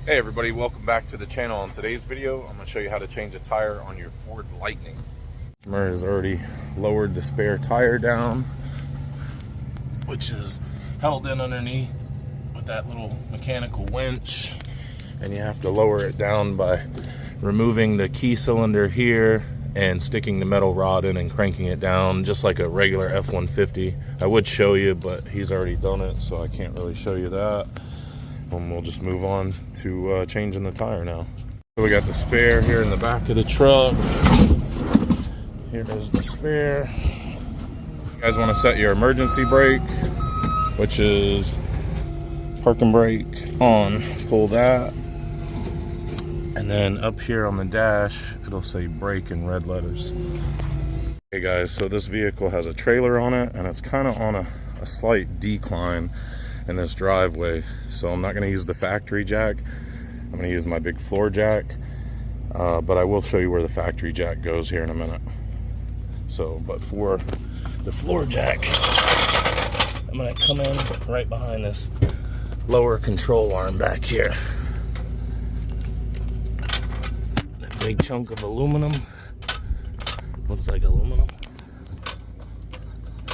Hey everybody, welcome back to the channel. In today's video, I'm going to show you how to change a tire on your Ford Lightning. Customer has already lowered the spare tire down, which is held in underneath with that little mechanical winch. And you have to lower it down by removing the key cylinder here and sticking the metal rod in and cranking it down just like a regular F-150. I would show you, but he's already done it, so I can't really show you that. And we'll just move on to changing the tire now. So we got the spare here in the back of the truck. Here is the spare. You guys want to set your emergency brake, which is parking brake on. Pull that. And then up here on the dash, it'll say brake in red letters. Okay guys, so this vehicle has a trailer on it, and it's kind of on a slight decline in this driveway, so I'm not going to use the factory jack. I'm going to use my big floor jack, but I will show you where the factory jack goes here in a minute. So, but for the floor jack, I'm going to come in right behind this lower control arm back here. That big chunk of aluminum, looks like aluminum.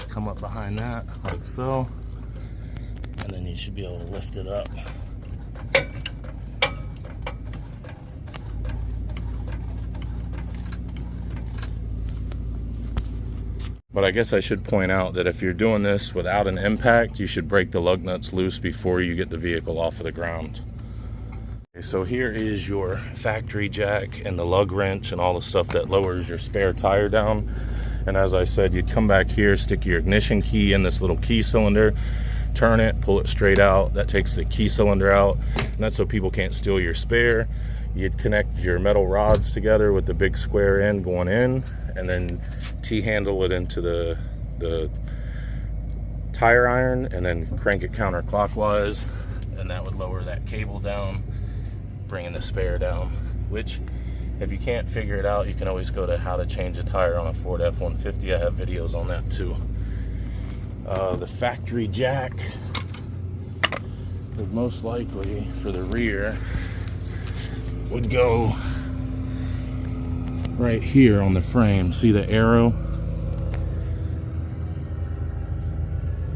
Come up behind that like so. And then you should be able to lift it up. But I guess I should point out that if you're doing this without an impact, you should break the lug nuts loose before you get the vehicle off of the ground. Okay, so here is your factory jack and the lug wrench and all the stuff that lowers your spare tire down. And as I said, you'd come back here, stick your ignition key in this little key cylinder, turn it, pull it straight out. That takes the key cylinder out, and that's so people can't steal your spare. You'd connect your metal rods together with the big square end going in, and then T-handle it into the tire iron, and then crank it counterclockwise, and that would lower that cable down, bringing the spare down. Which, if you can't figure it out, you can always go to how to change a tire on a Ford F-150. I have videos on that too. The factory jack would most likely, for the rear, would go right here on the frame. See the arrow?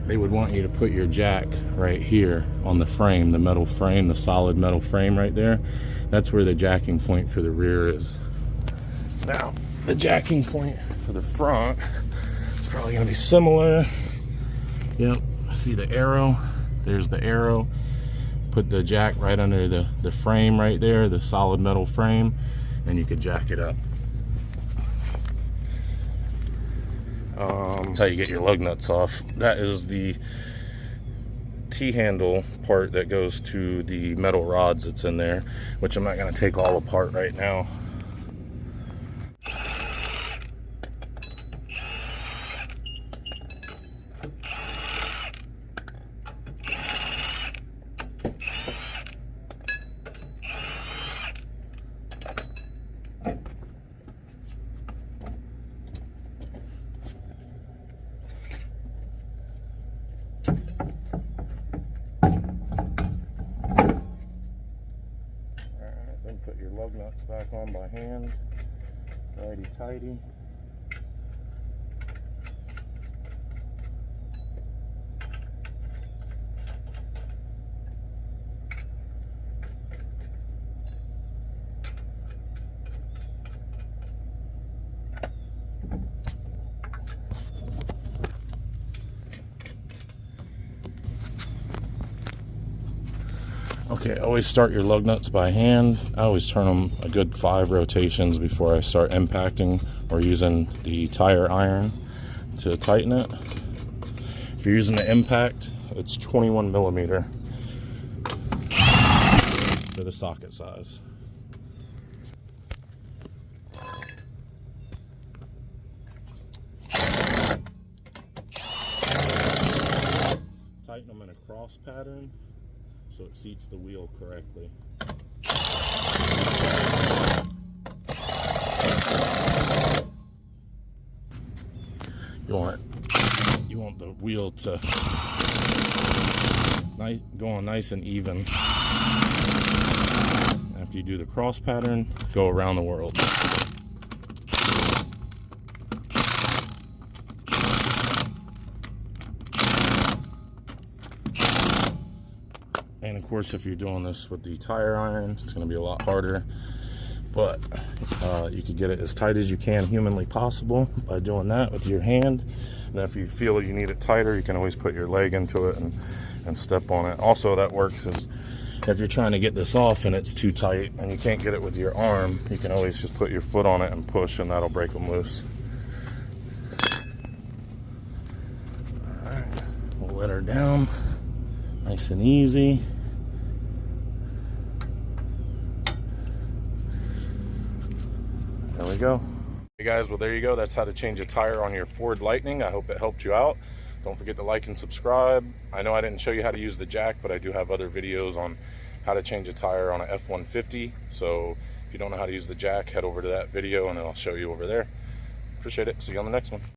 They would want you to put your jack right here on the frame, the metal frame, the solid metal frame right there. That's where the jacking point for the rear is. Now, the jacking point for the front is probably going to be similar. Yep, see the arrow? There's the arrow. Put the jack right under the frame right there, the solid metal frame, and you could jack it up. That's how you get your lug nuts off. That is the T-handle part that goes to the metal rods that's in there, which I'm not going to take all apart right now. Then put your lug nuts back on by hand, righty tighty. Okay, always start your lug nuts by hand. I always turn them a good 5 rotations before I start impacting or using the tire iron to tighten it. If you're using the impact, it's 21 millimeter for the socket size. Tighten them in a cross pattern so it seats the wheel correctly. You want the wheel to go on nice and even. after you do the cross pattern, go around the world. And of course, if you're doing this with the tire iron, it's going to be a lot harder, but you can get it as tight as you can humanly possible by doing that with your hand. And if you feel you need it tighter, you can always put your leg into it and step on it. Also, that works is if you're trying to get this off and it's too tight and you can't get it with your arm, you can always just put your foot on it and push, and that'll break them loose. All right, we'll let her down nice and easy. There we go. Hey guys, well there you go. That's how to change a tire on your Ford Lightning. I hope it helped you out. Don't forget to like and subscribe. I know I didn't show you how to use the jack, but I do have other videos on how to change a tire on a F-150. So if you don't know how to use the jack, head over to that video and I'll show you over there. Appreciate it. See you on the next one.